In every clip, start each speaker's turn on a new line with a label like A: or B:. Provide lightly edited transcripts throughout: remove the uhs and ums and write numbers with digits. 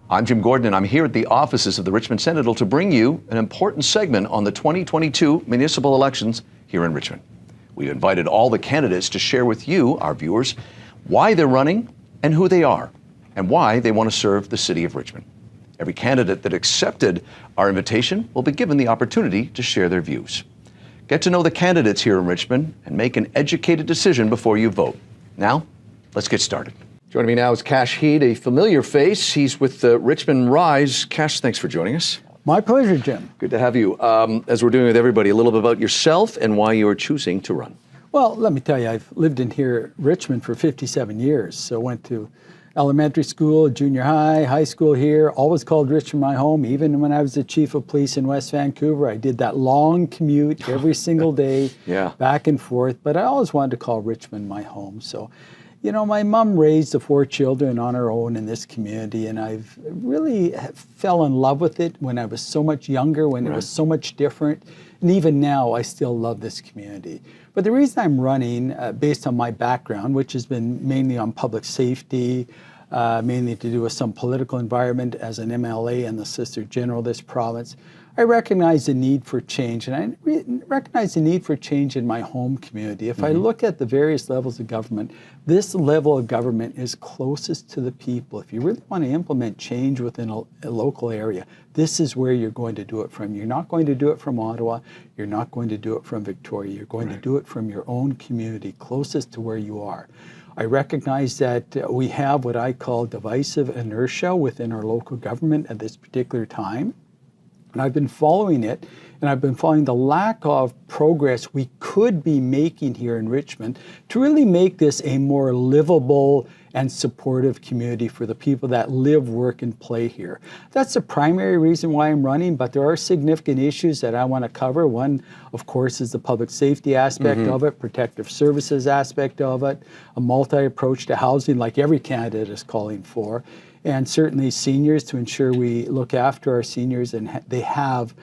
A: I'm Jim Gordon, and I'm here at the offices of the Richmond Sentinel to bring you an important segment on the 2022 municipal elections here in Richmond. We've invited all the candidates to share with you, our viewers, why they're running and who they are, and why they want to serve the city of Richmond. Every candidate that accepted our invitation will be given the opportunity to share their views. Get to know the candidates here in Richmond and make an educated decision before you vote. Now, let's get started. Joining me now is Kash, a familiar face. He's with Richmond Rise. Kash, thanks for joining us.
B: My pleasure, Jim.
A: Good to have you. As we're doing with everybody, a little bit about yourself and why you're choosing to run.
B: Well, let me tell you, I've lived in here, Richmond, for 57 years. So went to elementary school, junior high, high school here, always called Richmond my home. Even when I was the chief of police in West Vancouver, I did that long commute every single day, back and forth. But I always wanted to call Richmond my home. So, you know, my mom raised the 4 children on her own in this community, and I've really fell in love with it when I was so much younger, when it was so much different. And even now, I still love this community. But the reason I'm running, based on my background, which has been mainly on public safety, mainly to do with some political environment as an MLA and the Solicitor General of this province, I recognize the need for change, and I recognize the need for change in my home community. If I look at the various levels of government, this level of government is closest to the people. If you really want to implement change within a local area, this is where you're going to do it from. You're not going to do it from Ottawa. You're not going to do it from Victoria. You're going to do it from your own community, closest to where you are. I recognize that we have what I call divisive inertia within our local government at this particular time. And I've been following it, and I've been following the lack of progress we could be making here in Richmond to really make this a more livable and supportive community for the people that live, work, and play here. That's the primary reason why I'm running, but there are significant issues that I want to cover. One, of course, is the public safety aspect of it, protective services aspect of it, a multi-approach to housing like every candidate is calling for, and certainly seniors, to ensure we look after our seniors and they have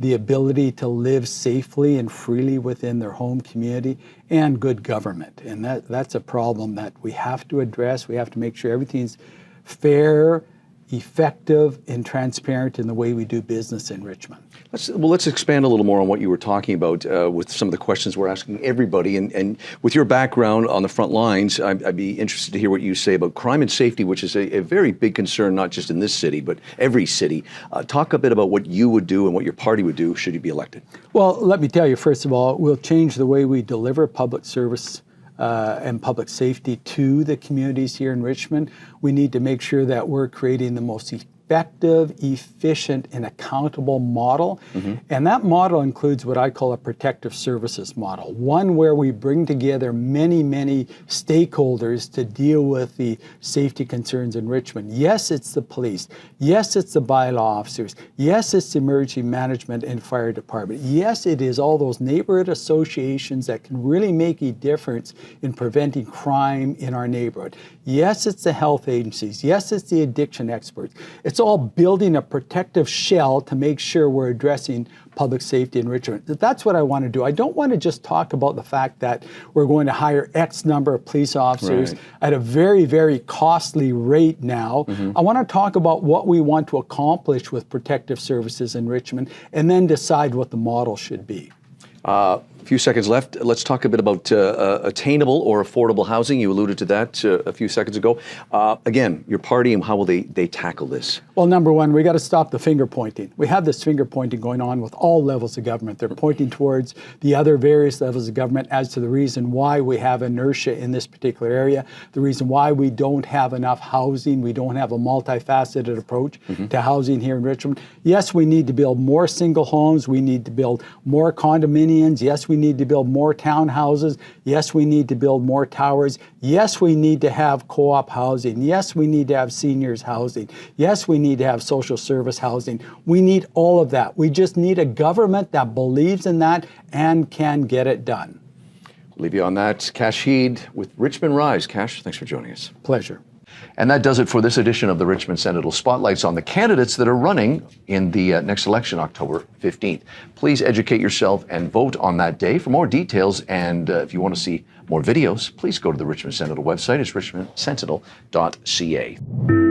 B: the ability to live safely and freely within their home community, and good government. And that's a problem that we have to address. We have to make sure everything's fair, effective, and transparent in the way we do business in Richmond.
A: Let's expand a little more on what you were talking about with some of the questions we're asking everybody. And with your background on the front lines, I'd be interested to hear what you say about crime and safety, which is a very big concern, not just in this city, but every city. Talk a bit about what you would do and what your party would do should you be elected.
B: Well, let me tell you, first of all, we'll change the way we deliver public service and public safety to the communities here in Richmond. We need to make sure that we're creating the most effective, efficient, and accountable model. And that model includes what I call a protective services model, one where we bring together many, many stakeholders to deal with the safety concerns in Richmond. Yes, it's the police. Yes, it's the bylaw officers. Yes, it's the emergency management and fire department. Yes, it is all those neighborhood associations that can really make a difference in preventing crime in our neighborhood. Yes, it's the health agencies. Yes, it's the addiction experts. It's all building a protective shell to make sure we're addressing public safety in Richmond. That's what I want to do. I don't want to just talk about the fact that we're going to hire X number of police officers at a very, very costly rate now. I want to talk about what we want to accomplish with protective services in Richmond and then decide what the model should be.
A: A few seconds left. Let's talk a bit about attainable or affordable housing. You alluded to that a few seconds ago. Again, your party and how will they tackle this?
B: Well, number one, we got to stop the finger pointing. We have this finger pointing going on with all levels of government. They're pointing towards the other various levels of government as to the reason why we have inertia in this particular area, the reason why we don't have enough housing, we don't have a multifaceted approach to housing here in Richmond. Yes, we need to build more single homes. We need to build more condominiums. Yes, we need to build more townhouses. Yes, we need to build more towers. Yes, we need to have co-op housing. Yes, we need to have seniors housing. Yes, we need to have social service housing. We need all of that. We just need a government that believes in that and can get it done.
A: We'll leave you on that. Kash with Richmond Rise. Kash, thanks for joining us.
B: Pleasure.
A: And that does it for this edition of the Richmond Sentinel Spotlights on the candidates that are running in the next election, October 15th. Please educate yourself and vote on that day. For more details and if you want to see more videos, please go to the Richmond Sentinel website. It's richmondsentinel.ca.